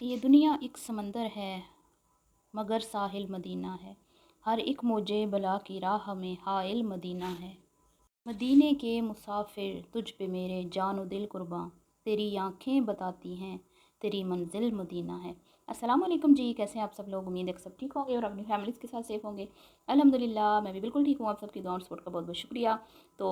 ये दुनिया एक समंदर है मगर साहिल मदीना है। हर एक मौजे बला की राह में हाइल मदीना है। मदीने के मुसाफिर तुझ पे मेरे जानो दिल कुर्बान, तेरी आंखें बताती हैं तेरी मंजिल मदीना है। अस्सलाम वालेकुम जी, कैसे हैं आप सब लोग? उम्मीद है कि सब ठीक होंगे और अपनी फैमिलीज़ के साथ सेफ होंगे। अल्हम्दुलिल्लाह मैं भी बिल्कुल ठीक हूँ। आप सबकी दुआ और सपोर्ट का बहुत बहुत शुक्रिया। तो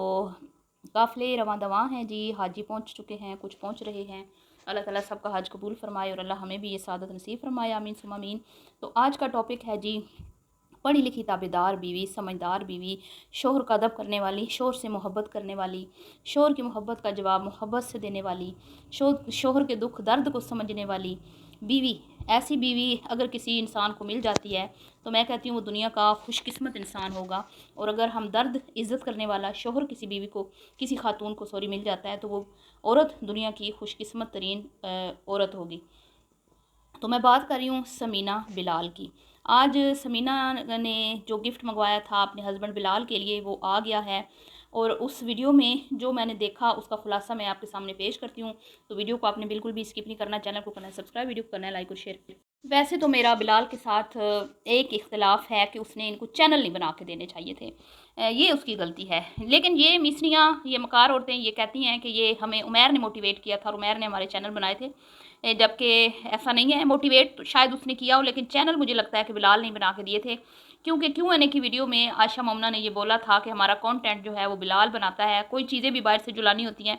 काफ़िले रवां दवां हैं जी, हाजी पहुँच चुके हैं, कुछ पहुँच रहे हैं। अल्लाह ताला सबका हज कबूल फ़रमाए और अल्लाह हमें भी ये सादत नसीब फ़रमाए, आमीन सुम्मा आमीन। तो आज का टॉपिक है जी, पढ़ी लिखी ताबेदार बीवी, समझदार बीवी, शोहर का अदब करने वाली, शोहर से मोहब्बत करने वाली, शोहर की मोहब्बत का जवाब मोहब्बत से देने वाली, शोहर के दुख दर्द को समझने वाली बीवी। ऐसी बीवी अगर किसी इंसान को मिल जाती है तो मैं कहती हूँ वो दुनिया का खुशकिस्मत इंसान होगा। और अगर हम दर्द इज़्ज़त करने वाला शोहर किसी बीवी को, किसी खातून को मिल जाता है तो वो औरत दुनिया की खुशकिस्मत तरीन औरत होगी। तो मैं बात कर रही हूँ समीना बिलाल की। आज समीना ने जो गिफ्ट मंगवाया था अपने हस्बैंड बिलाल के लिए वो आ गया है, और उस वीडियो में जो मैंने देखा उसका खुलासा मैं आपके सामने पेश करती हूँ। तो वीडियो को आपने बिल्कुल भी स्किप नहीं करना, चैनल को करना है सब्सक्राइब, वीडियो को करना है लाइक और शेयर। वैसे तो मेरा बिलाल के साथ एक इख्तलाफ है कि उसने इनको चैनल नहीं बना के देने चाहिए थे, ये उसकी गलती है। लेकिन ये मिसरियाँ, ये मकार औरतें ये कहती हैं कि ये हमें उमैर ने मोटिवेट किया था और उमैर ने हमारे चैनल बनाए थे, जबकि ऐसा नहीं है। मोटिवेट तो शायद उसने किया हो, लेकिन चैनल मुझे लगता है कि बिलाल ने बना के दिए थे, क्योंकि Q&A की वीडियो में आयशा मोमना ने ये बोला था कि हमारा कंटेंट जो है वो बिलाल बनाता है, कोई चीज़ें भी बाहर से जुलानी होती हैं।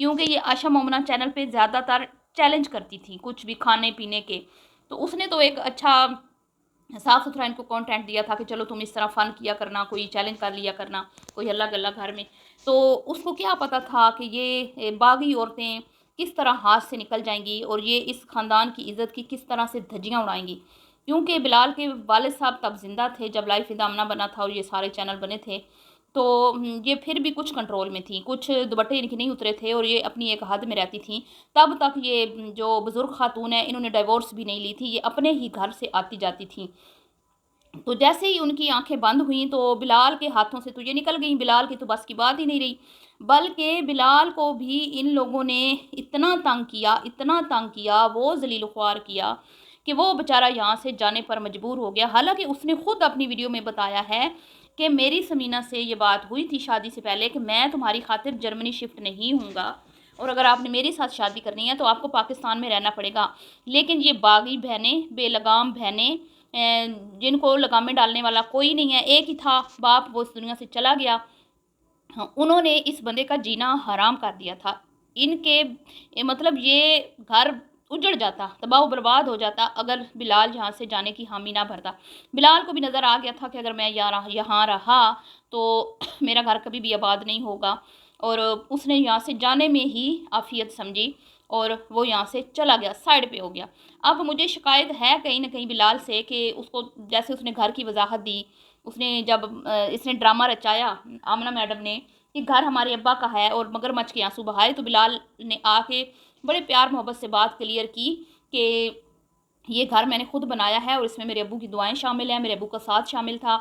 क्योंकि ये आयशा मोमना चैनल पे ज़्यादातर चैलेंज करती थी कुछ भी खाने पीने के, तो उसने तो एक अच्छा साफ़ सुथरा इनको कंटेंट दिया था कि चलो तुम इस तरह फ़न किया करना, कोई चैलेंज कर लिया करना, कोई हल्ला गल्ला घर में। तो उसको क्या पता था कि ये बागी औरतें किस तरह हाथ से निकल जाएंगी और ये इस ख़ानदान की इज़्ज़त की किस तरह से धज्जियाँ उड़ाएंगी। क्योंकि बिलाल के वालिद साहब तब ज़िंदा थे जब लाइफ विद आमना बना था और ये सारे चैनल बने थे। तो ये फिर भी कुछ कंट्रोल में थी, कुछ दुपट्टे इनके नहीं उतरे थे और ये अपनी एक हद में रहती थी। तब तक ये जो बुज़ुर्ग खातून है इन्होंने डिवोर्स भी नहीं ली थी, ये अपने ही घर से आती जाती थी। तो जैसे ही उनकी आंखें बंद हुई तो बिलाल के हाथों से तो ये निकल गई, बिलाल की तो बस की बात ही नहीं रही। बल्कि बिलाल को भी इन लोगों ने इतना तंग किया, इतना तंग किया, वो जलील ख्वार किया कि वो बेचारा यहाँ से जाने पर मजबूर हो गया। हालांकि उसने खुद अपनी वीडियो में बताया है कि मेरी समीना से ये बात हुई थी शादी से पहले कि मैं तुम्हारी खातिर जर्मनी शिफ्ट नहीं हूँगा, और अगर आपने मेरे साथ शादी करनी है तो आपको पाकिस्तान में रहना पड़ेगा। लेकिन ये बागी बहनें, बेलगाम बहनें, जिनको लगाम में डालने वाला कोई नहीं है, एक ही था बाप, वो इस दुनिया से चला गया। हाँ, उन्होंने इस बंदे का जीना हराम कर दिया था। इनके मतलब ये घर उजड़ जाता, तबाह बर्बाद हो जाता अगर बिलाल यहाँ से जाने की हामी ना भरता। बिलाल को भी नज़र आ गया था कि अगर मैं यहाँ रहा तो मेरा घर कभी भी आबाद नहीं होगा, और उसने यहाँ से जाने में ही आफियत समझी और वो यहाँ से चला गया, साइड पे हो गया। अब मुझे शिकायत है कहीं ना कहीं बिलाल से कि उसको जैसे उसने घर की वजाहत दी, उसने जब इसने ड्रामा रचाया आमना मैडम ने कि घर हमारे अब्बा का है और मगरमच्छ के आंसू बहाए, तो बिलाल ने आके बड़े प्यार मोहब्बत से बात क्लियर की कि ये घर मैंने खुद बनाया है और इसमें मेरे अब्बू की दुआएं शामिल हैं, मेरे अब्बू का साथ शामिल था,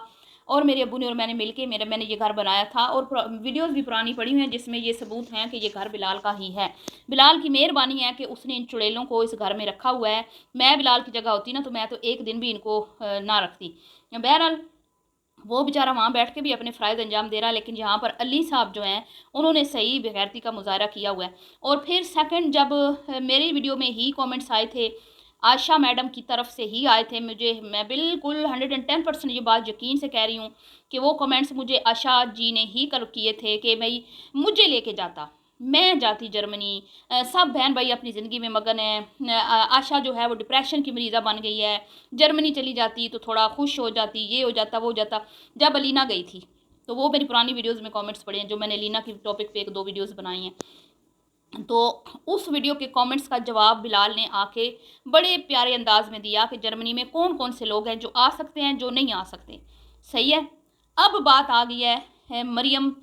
और मेरे अब्बू ने और मैंने मिलके मैंने ये घर बनाया था। और वीडियोस भी पुरानी पड़ी हुई हैं जिसमें ये सबूत हैं कि ये घर बिलाल का ही है। बिलाल की मेहरबानी है कि उसने इन चुड़ैलों को इस घर में रखा हुआ है। मैं बिलाल की जगह होती ना तो मैं तो एक दिन भी इनको ना रखती। बहरहाल वो बेचारा वहाँ बैठ के भी अपने फ़राइज़ अंजाम दे रहा है, लेकिन यहाँ पर अली साहब जो हैं उन्होंने सही बेगैरती का मुजाहरा किया हुआ है। और फिर सेकंड जब मेरी वीडियो में ही कमेंट्स आए थे, आयशा मैडम की तरफ से ही आए थे, मैं बिल्कुल 110% ये बात यकीन से कह रही हूँ कि वो कमेंट्स मुझे आशा जी ने ही कर किए थे कि भाई मुझे लेके जाता, मैं जाती जर्मनी। सब बहन भाई अपनी ज़िंदगी में मगन है। आशा जो है वो डिप्रेशन की मरीज़ा बन गई है, जर्मनी चली जाती तो थोड़ा खुश हो जाती, ये हो जाता वो हो जाता। जब अलीना गई थी तो वो मेरी पुरानी वीडियोस में कमेंट्स पड़े हैं जो मैंने अलीना की टॉपिक पे 1-2 वीडियोस बनाई हैं। तो उस वीडियो के कमेंट्स का जवाब बिलाल ने आके बड़े प्यारे अंदाज में दिया कि जर्मनी में कौन कौन से लोग हैं जो आ सकते हैं, जो नहीं आ सकते। सही है। अब बात आ गई है मरियम,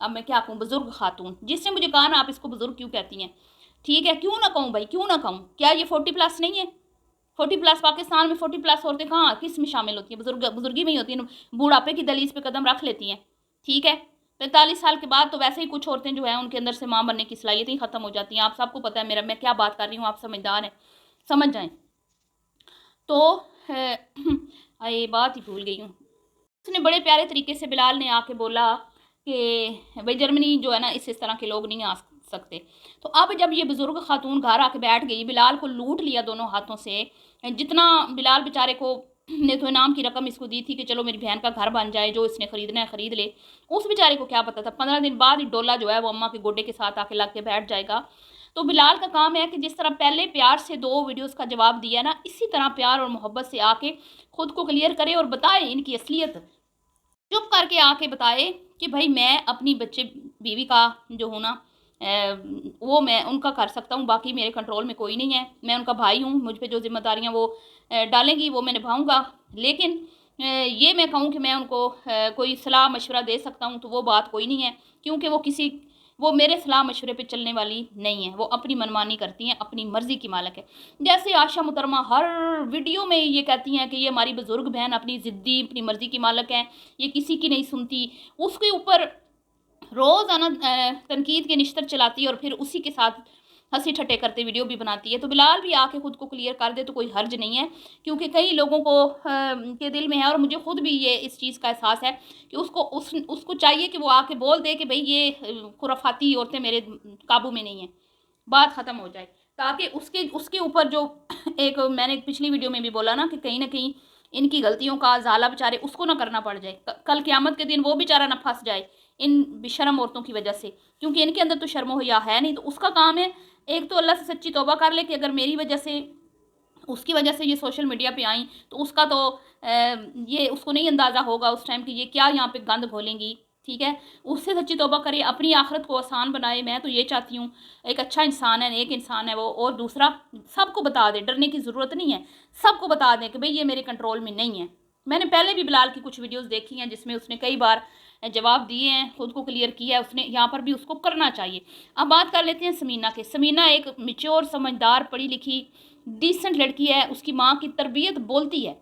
अब मैं क्या कहूँ, बुज़ुर्ग खातून, जिसने मुझे कहा ना आप इसको बुज़ुर्ग क्यों कहती हैं। ठीक है, क्यों ना कहूँ भाई, क्यों ना कहूँ, क्या ये 40+ नहीं है? 40+ पाकिस्तान में 40+ औरतें कहाँ किस में शामिल होती हैं? बुजुर्गी में ही होती हैं, बूढ़ापे की दलीज पे कदम रख लेती हैं। ठीक है, 45 साल के बाद तो वैसे ही कुछ औरतें जो हैं उनके अंदर से माँ बनने की सलाहियतें ही ख़त्म हो जाती हैं। आप सबको पता है मेरा मैं क्या बात कर रही हूँ, आप समझदार हैं। समझ जाएं। तो ये बात ही भूल गई हूँ। उसने बड़े प्यारे तरीके से बिलाल ने आके बोला कि भाई जर्मनी जो है ना इस तरह के लोग नहीं आ सकते। तो अब जब ये बुज़ुर्ग खातून घर आके बैठ गई, बिलाल को लूट लिया दोनों हाथों से, जितना बिलाल बेचारे को ने तो इनाम की रकम इसको दी थी कि चलो मेरी बहन का घर बन जाए, जो इसने ख़रीदना है ख़रीद ले, उस बेचारे को क्या पता था 15 दिन बाद ही डोला जो है वो अम्मा के गोडे के साथ आके लग के बैठ जाएगा। तो बिलाल का काम है कि जिस तरह पहले प्यार से 2 वीडियोस का जवाब दिया ना, इसी तरह प्यार और मोहब्बत से आके खुद को क्लियर करे और बताए इनकी असलियत, चुप करके आके बताए कि भाई मैं अपनी बच्चे बीवी का जो हूँ ना वो मैं उनका कर सकता हूँ, बाकी मेरे कंट्रोल में कोई नहीं है, मैं उनका भाई हूँ, मुझ पे जो जिम्मेदारियाँ वो डालेंगी वो मैं निभाऊँगा। लेकिन ये मैं कहूँ कि मैं उनको कोई सलाह मशवरा दे सकता हूँ तो वो बात कोई नहीं है, क्योंकि वो मेरे सलाह मशवरे पे चलने वाली नहीं है, वो अपनी मनमानी करती हैं, अपनी मर्ज़ी की मालिक है। जैसे आशा मुहतरमा हर वीडियो में ये कहती हैं कि ये हमारी बुज़ुर्ग बहन अपनी ज़िद्दी अपनी मर्ज़ी की मालिक है, ये किसी की नहीं सुनती, उसके ऊपर रोज़ाना तनकीद के निश्तर चलाती है और फिर उसी के साथ हंसी ठट्टे करते वीडियो भी बनाती है। तो बिलाल भी आके ख़ुद को क्लियर कर दे तो कोई हर्ज नहीं है, क्योंकि कई लोगों को के दिल में है, और मुझे ख़ुद भी ये इस चीज़ का एहसास है कि उसको चाहिए कि वो आके बोल दे कि भाई ये खुराफाती औरतें मेरे काबू में नहीं हैं, बात ख़त्म हो जाए, ताकि उसके ऊपर जो एक मैंने पिछली वीडियो में भी बोला ना कि कहीं ना कहीं इनकी गलतियों का ज़ाला बेचारे उसको ना करना पड़ जाए, कल क़यामत के दिन वो बेचारा ना फंस जाए इन बेशर्म औरतों की वजह से, क्योंकि इनके अंदर तो शर्म हया है नहीं। तो उसका काम है एक तो अल्लाह से सच्ची तौबा कर ले कि अगर मेरी वजह से उसकी वजह से ये सोशल मीडिया पे आई तो उसका तो ये उसको नहीं अंदाज़ा होगा उस टाइम कि ये क्या यहाँ पे गंद घोलेंगी, ठीक है। उससे सच्ची तौबा करे, अपनी आखिरत को आसान बनाए। मैं तो ये चाहती हूँ एक अच्छा इंसान है, एक इंसान है वो, और दूसरा सबको बता दे, डरने की ज़रूरत नहीं है, सबको बता दें कि भाई ये मेरे कंट्रोल में नहीं है। मैंने पहले भी बिलाल की कुछ वीडियोस देखी हैं जिसमें उसने कई बार जवाब दिए हैं, खुद को क्लियर किया है उसने, यहाँ पर भी उसको करना चाहिए। अब बात कर लेते हैं समीना के। समीना एक मैच्योर समझदार पढ़ी लिखी डिसेंट लड़की है, उसकी माँ की तरबियत बोलती है,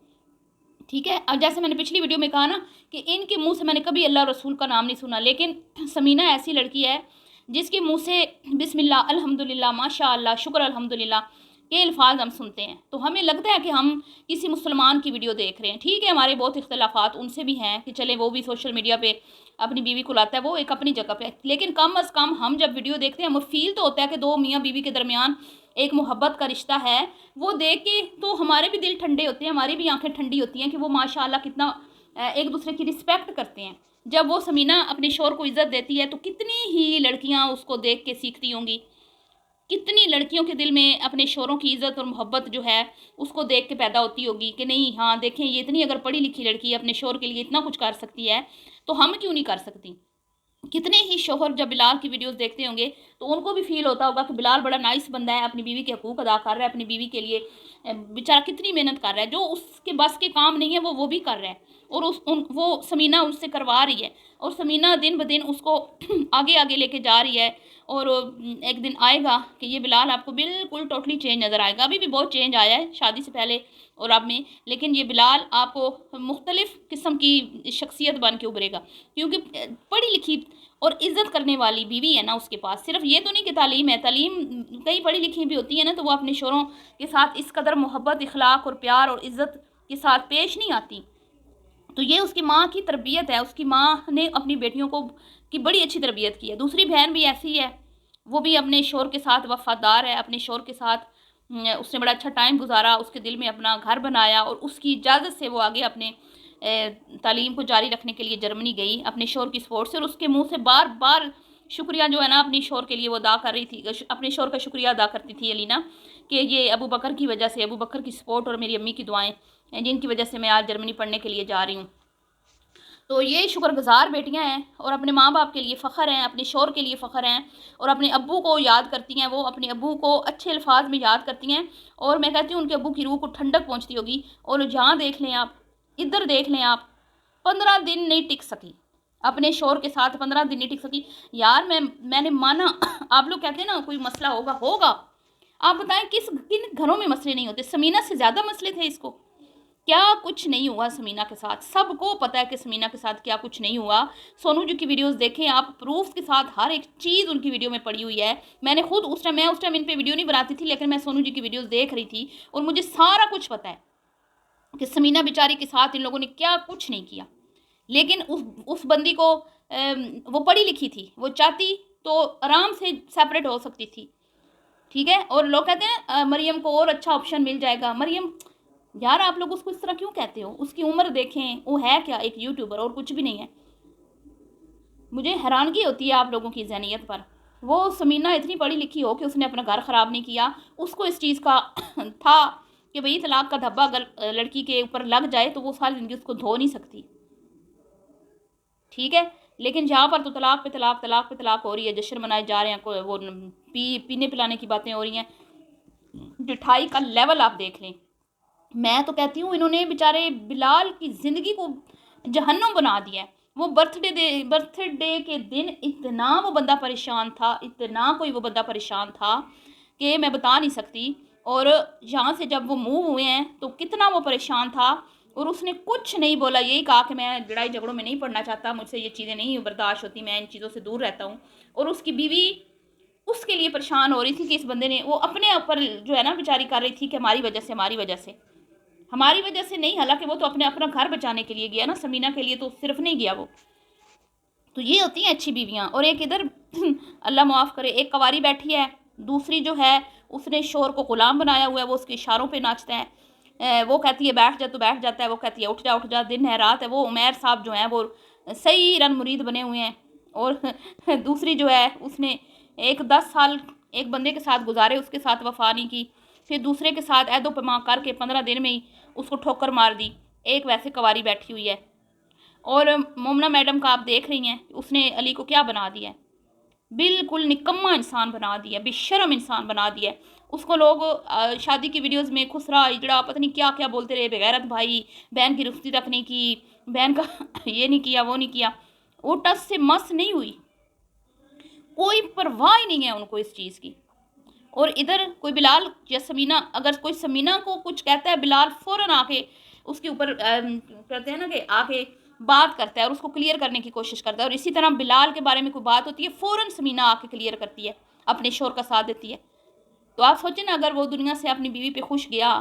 ठीक है। अब जैसे मैंने पिछली वीडियो में कहा ना कि इनके मुंह से मैंने कभी अल्लाह रसूल का नाम नहीं सुना, लेकिन समीना ऐसी लड़की है जिसके मुंह से बिस्मिल्लाह अल्हम्दुलिल्लाह माशाअल्लाह शुक्र अल्हम्दुलिल्लाह के अल्फाज हम सुनते हैं तो हमें लगता है कि हम किसी मुसलमान की वीडियो देख रहे हैं। ठीक है, हमारे बहुत इख्तलाफात उनसे भी हैं कि चले वो भी सोशल मीडिया पे अपनी बीवी को लाता है, वो एक अपनी जगह पे, लेकिन कम अज़ कम हम जब वीडियो देखते हैं हमें फील तो होता है कि 2 मियाँ बीवी के दरमियान एक मोहब्बत का रिश्ता है। वो देख के तो हमारे भी दिल ठंडे होते हैं, हमारी भी आंखें ठंडी होती हैं कि वो माशाअल्लाह कितना एक दूसरे की रिस्पेक्ट करते हैं। जब वो समीना अपने शोर को इज़्ज़त देती है तो कितनी ही लड़कियां उसको देख के सीखती होंगी, कितनी लड़कियों के दिल में अपने शोरों की इज़्ज़त और मोहब्बत जो है उसको देख के पैदा होती होगी कि नहीं हाँ देखें ये इतनी अगर पढ़ी लिखी लड़की अपने शोर के लिए इतना कुछ कर सकती है तो हम क्यों नहीं कर सकती। कितने ही शोहर जब बिलाल की वीडियोस देखते होंगे तो उनको भी फील होता होगा कि बिलाल बड़ा नाइस बंदा है, अपनी बीवी के हकूक़ अदा कर रहा है, अपनी बीवी के लिए बेचारा कितनी मेहनत कर रहा है, जो उसके बस के काम नहीं है वो भी कर रहा है, और वो समीना उससे करवा रही है, और समीना दिन ब दिन उसको आगे आगे लेके जा रही है। और एक दिन आएगा कि ये बिलाल आपको बिल्कुल टोटली चेंज नज़र आएगा। अभी भी बहुत चेंज आया है शादी से पहले और अब में, लेकिन ये बिलाल आपको मुख्तलिफ़ किस्म की शख्सियत बन के उभरेगा, क्योंकि पढ़ी लिखी और इज़्ज़त करने वाली बीवी है ना उसके पास। सिर्फ ये तो नहीं कि तालीम है, तालीम कई पढ़ी लिखी भी होती है ना तो वो अपने शोरों के साथ इस कदर मोहब्बत इखलाक और प्यार और इज़्ज़त के साथ पेश नहीं आती। तो ये उसकी माँ की तरबियत है, उसकी माँ ने अपनी बेटियों को की बड़ी अच्छी तरबियत की है। दूसरी बहन भी ऐसी है, वो भी अपने शोर के साथ वफ़ादार है, अपने शोर के साथ उसने बड़ा अच्छा टाइम गुजारा, उसके दिल में अपना घर बनाया, और उसकी इजाज़त से वो आगे अपने तालीम को जारी रखने के लिए जर्मनी गई अपने शोर की सपोर्ट से, और उसके मुंह से बार बार शुक्रिया जो है ना अपनी शोर के लिए वो अदा कर रही थी, अपने शोर का शुक्रिया अदा करती थी अलीना कि ये अबू बकर की वजह से, अबू बकर की सपोर्ट और मेरी अम्मी की दुआएं जिनकी वजह से मैं आज जर्मनी पढ़ने के लिए जा रही हूँ। तो ये शुक्रगुजार बेटियां हैं और अपने माँ बाप के लिए फ़ख्र हैं, अपने शोर के लिए फ़ख्र हैं, और अपने अब्बू को याद करती हैं। वो अपने अब्बू को अच्छे अल्फाज में याद करती हैं, और मैं कहती हूँ उनके अब्बू की रूह को ठंडक पहुँचती होगी। और जहाँ देख लें आप, इधर देख लें आप, 15 दिन नहीं टिक सकी अपने शोर के साथ, 15 दिन नहीं टिक सकी यार। मैंने माना आप लोग कहते हैं ना कोई मसला होगा, आप बताएं किन घरों में मसले नहीं होते। समीना से ज़्यादा मसले थे इसको, क्या कुछ नहीं हुआ समीना के साथ, सबको पता है कि समीना के साथ क्या कुछ नहीं हुआ। सोनू जी की वीडियोस देखें आप, प्रूफ के साथ हर एक चीज़ उनकी वीडियो में पड़ी हुई है। मैंने खुद उस टाइम इन पे वीडियो नहीं बनाती थी, लेकिन मैं सोनू जी की वीडियोस देख रही थी और मुझे सारा कुछ पता है कि समीना बेचारी के साथ इन लोगों ने क्या कुछ नहीं किया। लेकिन उस बंदी को वो पढ़ी लिखी थी, वो चाहती तो आराम से सेपरेट हो सकती थी, ठीक है। और लोग कहते हैं मरियम को और अच्छा ऑप्शन मिल जाएगा। मरियम, यार आप लोग उसको इस तरह क्यों कहते हो? उसकी उम्र देखें, वो है क्या, एक यूट्यूबर और कुछ भी नहीं है। मुझे हैरानगी होती है आप लोगों की ज़हनियत पर। वो समीना इतनी पढ़ी लिखी हो कि उसने अपना घर ख़राब नहीं किया, उसको इस चीज़ का था कि भाई तलाक का धब्बा अगर लड़की के ऊपर लग जाए तो वो सारी ज़िंदगी उसको धो नहीं सकती, ठीक है। लेकिन यहाँ पर तो तलाक पे तलाक, तलाक पे तलाक हो रही है, जश्न मनाए जा रहे हैं, वो पीने पिलाने की बातें हो रही हैं। मिठाई का लेवल आप देख लें। मैं तो कहती हूँ इन्होंने बेचारे बिलाल की ज़िंदगी को जहन्नुम बना दिया है। वो बर्थडे के दिन इतना वो बंदा परेशान था, इतना कोई वो बंदा परेशान था कि मैं बता नहीं सकती। और यहाँ से जब वो मूव हुए हैं तो कितना वो परेशान था, और उसने कुछ नहीं बोला, यही कहा कि मैं लड़ाई झगड़ों में नहीं पड़ना चाहता, मुझसे ये चीज़ें नहीं बर्दाश्त होती, मैं इन चीज़ों से दूर रहता हूँ। और उसकी बीवी उसके लिए परेशान हो रही थी कि इस बंदे ने, वो अपने ऊपर जो है ना बेचारी कर रही थी कि हमारी वजह से, हमारी वजह से नहीं, हालांकि वो तो अपना घर बचाने के लिए गया ना, समीना के लिए तो सिर्फ नहीं गया वो। तो ये होती हैं अच्छी बीवियाँ। और एक इधर अल्लाह माफ़ करे, एक कवारी बैठी है, दूसरी जो है उसने शोर को गुलाम बनाया हुआ है, वो उसके इशारों पे नाचता है। वो कहती है बैठ जा तो बैठ जाता है, वो कहती है उठ जा, दिन है रात है। वो उमैर साहब जो हैं वो सही रन मुरीद बने हुए हैं। और दूसरी जो है उसने 10 साल एक बंदे के साथ गुजारे, उसके साथ वफा नहीं की, फिर दूसरे के साथ ऐदो पमा करके 15 दिन में ही उसको ठोकर मार दी। एक वैसे कवारी बैठी हुई है। और मोमना मैडम का आप देख रही हैं, उसने अली को क्या बना दिया है, बिल्कुल निकम्मा इंसान बना दिया, बेशरम इंसान बना दिया। उसको लोग शादी की वीडियोस में खुसरा इजड़ा पता नहीं क्या क्या बोलते रहे, बेगैरत भाई, बहन की रुखती तक नहीं की, बहन का ये नहीं किया वो नहीं किया। वो टस से मस नहीं हुई, कोई परवाह ही नहीं है उनको इस चीज़ की। और इधर कोई बिलाल या समीना, अगर कोई समीना को कुछ कहता है, बिलाल फ़ौरन आके उसके ऊपर कहते हैं ना कि आके बात करता है और उसको क्लियर करने की कोशिश करता है। और इसी तरह बिलाल के बारे में कोई बात होती है, फ़ौरन समीना आके क्लियर करती है, अपने शोर का साथ देती है। तो आप सोचें ना, अगर वो दुनिया से अपनी बीवी पे खुश गया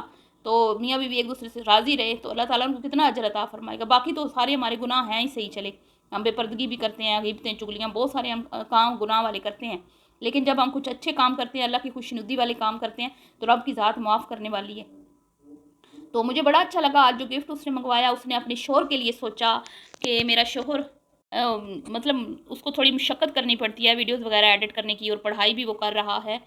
तो मियाँ बीवी एक दूसरे से राज़ी रहे तो अल्लाह ताला उनको कितना अजर अता फरमाएगा। बाकी तो सारे हमारे गुनाह हैं ही, सही चले, हम बेपर्दगी भी करते हैं, गिबतें चुगलियाँ बहुत सारे हम काम गुनाह वाले करते हैं। लेकिन जब हम कुछ अच्छे काम करते हैं, अल्लाह की खुशनुदी वाले काम करते हैं, तो रब की ज़ात माफ़ करने वाली है। तो मुझे बड़ा अच्छा लगा आज जो गिफ्ट उसने मंगवाया, उसने अपने शोहर के लिए सोचा कि मेरा शोहर मतलब उसको थोड़ी मुशक्क़त करनी पड़ती है वीडियोस वगैरह एडिट करने की, और पढ़ाई भी वो कर रहा है,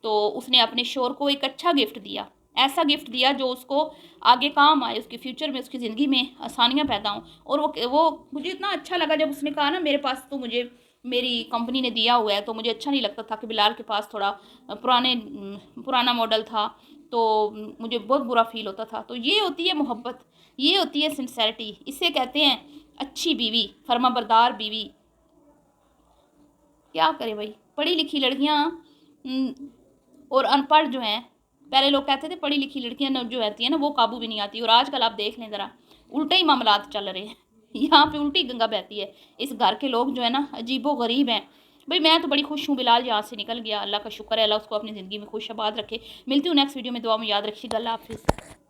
तो उसने अपने शोहर को एक अच्छा गिफ्ट दिया, ऐसा गिफ्ट दिया जो उसको आगे काम आए, उसके फ्यूचर में, उसकी ज़िंदगी में आसानियाँ पैदा हों। और वो मुझे इतना अच्छा लगा जब उसने कहा ना मेरे पास तो मुझे मेरी कंपनी ने दिया हुआ है, तो मुझे अच्छा नहीं लगता था कि बिलाल के पास थोड़ा पुराना मॉडल था, तो मुझे बहुत बुरा फील होता था। तो ये होती है मोहब्बत, ये होती है सिंसेरिटी, इसे कहते हैं अच्छी बीवी, फर्माबरदार बीवी। क्या करें भाई, पढ़ी लिखी लड़कियाँ और अनपढ़ जो हैं, पहले लोग कहते थे पढ़ी लिखी लड़कियाँ जो रहती हैं ना वो काबू भी नहीं आती, और आजकल आप देख लें ज़रा, उल्टे ही मामलात चल रहे हैं। यहाँ पे उल्टी गंगा बहती है। इस घर के लोग जो है ना अजीबो गरीब हैं। भाई मैं तो बड़ी खुश हूँ बिलाल यहाँ से निकल गया, अल्लाह का शुक्र है, अल्लाह उसको अपनी ज़िंदगी में खुश आबाद रखे। मिलती हूँ नेक्स्ट वीडियो में, दुआ में याद रखिएगा, अल्लाह हाफिज़।